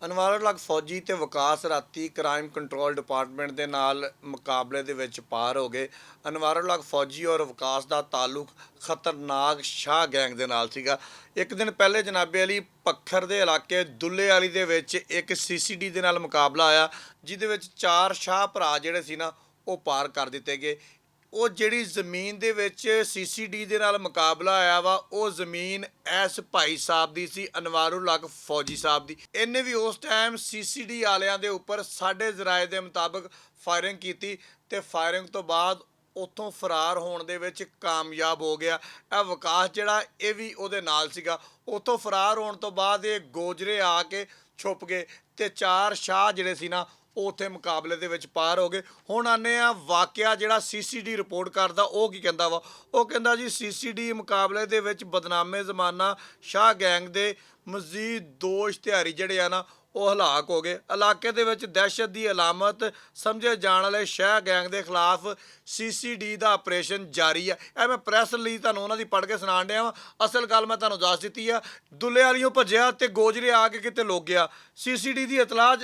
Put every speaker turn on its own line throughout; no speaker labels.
ਅਨਵਾਰ ਲੱਗ ਫੌਜੀ ਤੇ ਵਿਕਾਸ ਰਾਤੀ ਕ੍ਰਾਈਮ ਕੰਟਰੋਲ ਡਿਪਾਰਟਮੈਂਟ ਦੇ ਨਾਲ ਮੁਕਾਬਲੇ ਦੇ ਵਿੱਚ ਪਾਰ ਹੋ ਗਏ। ਅਨਵਾਰ ਲੱਗ ਫੌਜੀ ਔਰ ਵਿਕਾਸ ਦਾ ਤਾਲੁਕ ਖਤਰਨਾਕ ਸ਼ਾਹ ਗੈਂਗ ਦੇ ਨਾਲ ਸੀਗਾ। ਇੱਕ ਦਿਨ ਪਹਿਲੇ ਜਨਾਬੇ ਅਲੀ ਪੱਖਰ ਦੇ ਇਲਾਕੇ ਦੁੱਲੇ ਵਾਲੀ ਦੇ ਵਿੱਚ ਇੱਕ ਸੀਸੀਡੀ ਦੇ ਨਾਲ ਮੁਕਾਬਲਾ ਆਇਆ, ਜਿਹਦੇ ਵਿੱਚ 4 ਸ਼ਾਹ ਭਰਾ ਜਿਹੜੇ ਸੀ ਨਾ ਉਹ ਪਾਰ ਕਰ ਦਿੱਤੇ ਗਏ। ਉਹ ਜਿਹੜੀ ਜ਼ਮੀਨ ਦੇ ਵਿੱਚ ਸੀਸੀਡੀ ਦੇ ਨਾਲ ਮੁਕਾਬਲਾ ਆਇਆ ਵਾ, ਉਹ ਜ਼ਮੀਨ ਐਸ ਭਾਈ ਸਾਹਿਬ ਦੀ ਸੀ, ਅਨਵਾਰੁਲ ਹਕ ਫੌਜੀ ਸਾਹਿਬ ਦੀ। ਇਹਨੇ ਵੀ ਉਸ ਟਾਈਮ ਸੀਸੀਡੀ ਵਾਲਿਆਂ ਦੇ ਉੱਪਰ ਸਾਡੇ ਜ਼ਰਾਏ ਦੇ ਮੁਤਾਬਕ ਫਾਇਰਿੰਗ ਕੀਤੀ ਤੇ ਫਾਇਰਿੰਗ ਤੋਂ ਬਾਅਦ ਉੱਥੋਂ ਫਰਾਰ ਹੋਣ ਦੇ ਵਿੱਚ ਕਾਮਯਾਬ ਹੋ ਗਿਆ। ਇਹ ਵਿਕਾਸ ਜਿਹੜਾ ਇਹ ਵੀ ਉਹਦੇ ਨਾਲ ਸੀਗਾ। ਉੱਥੋਂ ਫਰਾਰ ਹੋਣ ਤੋਂ ਬਾਅਦ ਇਹ ਗੋਜਰੇ ਆ ਕੇ ਛੁਪ ਗਏ ਤੇ 4 ਸ਼ਾਹ ਜਿਹੜੇ ਸੀ ਨਾ ਉਹ ਉੱਥੇ ਮੁਕਾਬਲੇ ਦੇ ਵਿੱਚ ਪਾਰ ਹੋ ਗਏ। ਹੁਣ ਆਨੇ ਆ ਵਾਕਿਆ ਜਿਹੜਾ ਸੀਸੀਡੀ ਰਿਪੋਰਟ ਕਰਦਾ ਉਹ ਕੀ ਕਹਿੰਦਾ ਵਾ। ਉਹ ਕਹਿੰਦਾ ਜੀ ਸੀਸੀਡੀ ਮੁਕਾਬਲੇ ਦੇ ਵਿੱਚ ਬਦਨਾਮੇ ਜ਼ਮਾਨਾ ਸ਼ਾਹ ਗੈਂਗ ਦੇ ਮਜ਼ੀਦ 2 ਇਸ਼ਤਿਹਾਰੀ ਜਿਹੜੇ ਆ ਨਾ ਉਹ ਹਲਾਕ ਹੋ ਗਏ। ਇਲਾਕੇ ਦੇ ਵਿੱਚ ਦਹਿਸ਼ਤ ਦੀ ਅਲਾਮਤ ਸਮਝੇ ਜਾਣ ਵਾਲੇ ਸ਼ਾਹ ਗੈਂਗ ਦੇ ਖਿਲਾਫ ਸੀਸੀਡੀ ਦਾ ਆਪਰੇਸ਼ਨ ਜਾਰੀ ਆ। ਇਹ ਮੈਂ ਪ੍ਰੈਸ ਰਿਲੀਜ਼ ਤੁਹਾਨੂੰ ਉਹਨਾਂ ਦੀ ਪੜ੍ਹ ਕੇ ਸੁਣਾਉਣ ਡਿਆ ਵਾਂ। ਅਸਲ ਗੱਲ ਮੈਂ ਤੁਹਾਨੂੰ ਦੱਸ ਦਿੱਤੀ ਆ। ਦੁੱਲੇ ਵਾਲੀਓਂ ਭੱਜਿਆ ਤੇ ਗੋਜਰੇ ਆ ਕੇ ਕਿਤੇ ਲੁਕ ਗਿਆ। ਸੀਸੀਡੀ ਦੀ ਇਤਲਾਹ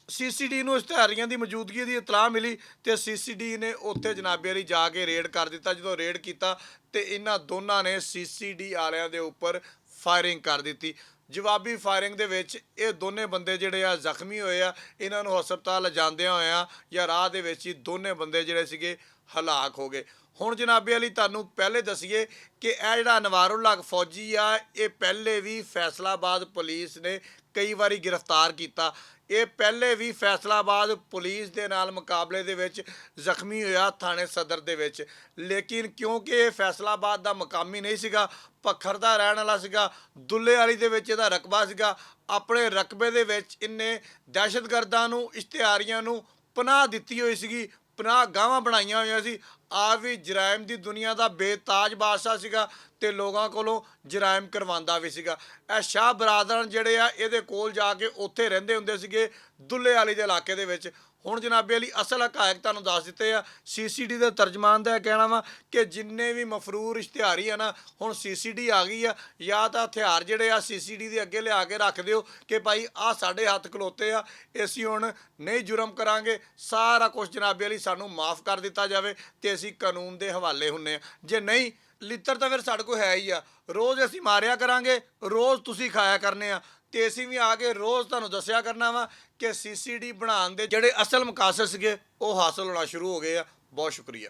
ਸੀਸੀਡੀ ਨੂੰ ਇਸ਼ਤਿਹਾਰੀਆਂ ਦੀ ਮੌਜੂਦਗੀ ਦੀ ਇਤਲਾਹ ਮਿਲੀ ਤੇ ਸੀਸੀਡੀ ਨੇ ਉੱਥੇ ਜਨਾਬੇ ਵਾਲੀ ਜਾ ਕੇ ਰੇਡ ਕਰ ਦਿੱਤਾ। ਜਦੋਂ ਰੇਡ ਕੀਤਾ ਤੇ ਇਹਨਾਂ ਦੋਨਾਂ ਨੇ ਸੀਸੀਡੀ ਵਾਲਿਆਂ ਦੇ ਉੱਪਰ ਫਾਇਰਿੰਗ ਕਰ ਦਿੱਤੀ। ਜਵਾਬੀ ਫਾਇਰਿੰਗ ਦੇ ਵਿੱਚ ਇਹ ਦੋਨੇ ਬੰਦੇ ਜਿਹੜੇ ਆ ਜ਼ਖਮੀ ਹੋਏ ਆ। ਇਹਨਾਂ ਨੂੰ ਹਸਪਤਾਲ ਲਿਜਾਂਦਿਆਂ ਹੋਇਆਂ ਜਾਂ ਰਾਹ ਦੇ ਵਿੱਚ ਹੀ ਦੋਨੇ ਬੰਦੇ ਜਿਹੜੇ ਸੀਗੇ ਹਲਾਕ ਹੋ ਗਏ। ਹੁਣ ਜਨਾਬੇ ਵਾਲੀ ਤੁਹਾਨੂੰ ਪਹਿਲੇ ਦਸੀਏ ਕਿ ਇਹ ਜਿਹੜਾ ਅਨਵਾਰੁਲ ਹਕ ਫੌਜੀ ਆ, ਇਹ ਪਹਿਲੇ ਵੀ ਫੈਸਲਾਬਾਦ ਪੁਲਿਸ ਨੇ ਕਈ ਵਾਰੀ ਗ੍ਰਿਫਤਾਰ ਕੀਤਾ। ਇਹ ਪਹਿਲੇ ਵੀ ਫੈਸਲਾਬਾਦ ਪੁਲਿਸ ਦੇ ਨਾਲ ਮੁਕਾਬਲੇ ਦੇ ਵਿੱਚ ਜ਼ਖਮੀ ਹੋਇਆ ਥਾਣੇ ਸਦਰ ਦੇ ਵਿੱਚ, ਲੇਕਿਨ ਕਿਉਂਕਿ ਇਹ ਫੈਸਲਾਬਾਦ ਦਾ ਮੁਕਾਮੀ ਨਹੀਂ ਸੀਗਾ, ਪੱਖਰ ਦਾ ਰਹਿਣ ਵਾਲਾ ਸੀਗਾ, ਦੁੱਲੇ ਵਾਲੀ ਦੇ ਵਿੱਚ ਇਹਦਾ ਰਕਬਾ ਸੀਗਾ। ਆਪਣੇ ਰਕਬੇ ਦੇ ਵਿੱਚ ਇਹਨੇ ਦਹਿਸ਼ਤਗਰਦਾਂ ਨੂੰ ਇਸ਼ਤਿਹਾਰੀਆਂ ਨੂੰ ਪਨਾਹ ਦਿੱਤੀ ਹੋਈ ਸੀਗੀ, ਪਨਾਹ ਗਾਹਾਂ ਬਣਾਈਆਂ ਹੋਈਆਂ ਸੀ। ਆਪ ਵੀ ਜਰਾਇਮ ਦੀ ਦੁਨੀਆ ਦਾ ਬੇਤਾਜ ਬਾਦਸ਼ਾਹ ਸੀਗਾ ਤੇ ਲੋਕਾਂ ਕੋਲੋਂ ਜਰਾਇਮ ਕਰਵਾਉਂਦਾ ਵੀ ਸੀਗਾ। ਇਹ ਸ਼ਾਹ ਬਰਾਦਰਨ ਜਿਹੜੇ ਆ ਇਹਦੇ ਕੋਲ ਜਾ ਕੇ ਉੱਥੇ ਰਹਿੰਦੇ ਹੁੰਦੇ ਸੀਗੇ ਦੁੱਲੇ ਵਾਲੀ ਦੇ ਇਲਾਕੇ ਦੇ ਵਿੱਚ। ਹੁਣ ਜਨਾਬੇ ਅਲੀ ਅਸਲ ਹਕਾਇਕ ਤੁਹਾਨੂੰ ਦੱਸ ਦਿੱਤੇ ਆ। ਸੀਸੀਡੀ ਦੇ ਤਰਜਮਾਨ ਦਾ ਇਹ ਕਹਿਣਾ ਵਾ ਕਿ ਜਿੰਨੇ ਵੀ ਮਫਰੂਰ ਇਸ਼ਤਿਹਾਰੀ ਆ ਨਾ, ਹੁਣ ਸੀਸੀਡੀ ਆ ਗਈ ਆ, ਜਾਂ ਤਾਂ ਹਥਿਆਰ ਜਿਹੜੇ ਆ ਸੀਸੀਡੀ ਦੇ ਅੱਗੇ ਲਿਆ ਕੇ ਰੱਖ ਦਿਓ ਕਿ ਭਾਈ ਆਹ ਸਾਡੇ ਹੱਥ ਖਲੋਤੇ ਆ, ਅਸੀਂ ਹੁਣ ਨਹੀਂ ਜੁਰਮ ਕਰਾਂਗੇ, ਸਾਰਾ ਕੁਝ ਜਨਾਬੇ ਅਲੀ ਸਾਨੂੰ ਮਾफ़ ਕਰ ਦਿੱਤਾ ਜਾਵੇ ਤੇ ਅਸੀਂ ਕਾਨੂੰਨ ਦੇ ਹਵਾਲੇ ਹੁੰਨੇ ਆ। ਜੇ ਨਹੀਂ ਲਿੱਤਰ ਤਾਂ ਫਿਰ ਸਾਡੇ ਕੋਲ ਹੈ ਹੀ ਆ। ਰੋਜ਼ ਅਸੀਂ ਮਾਰਿਆ ਕਰਾਂਗੇ, ਰੋਜ਼ ਤੁਸੀਂ ਖਾਇਆ ਕਰਨੇ ਆ ਤੇ ਅਸੀਂ ਵੀ ਆ ਕੇ ਰੋਜ਼ ਤੁਹਾਨੂੰ ਦੱਸਿਆ ਕਰਨਾ ਵਾ ਕਿ ਸੀਸੀਡੀ ਬਣਾਉਣ ਦੇ ਜਿਹੜੇ ਅਸਲ ਮਕਾਸਦ ਸੀਗੇ ਉਹ ਹਾਸਲ ਹੋਣਾ ਸ਼ੁਰੂ ਹੋ ਗਏ ਆ। ਬਹੁਤ ਸ਼ੁਕਰੀਆ।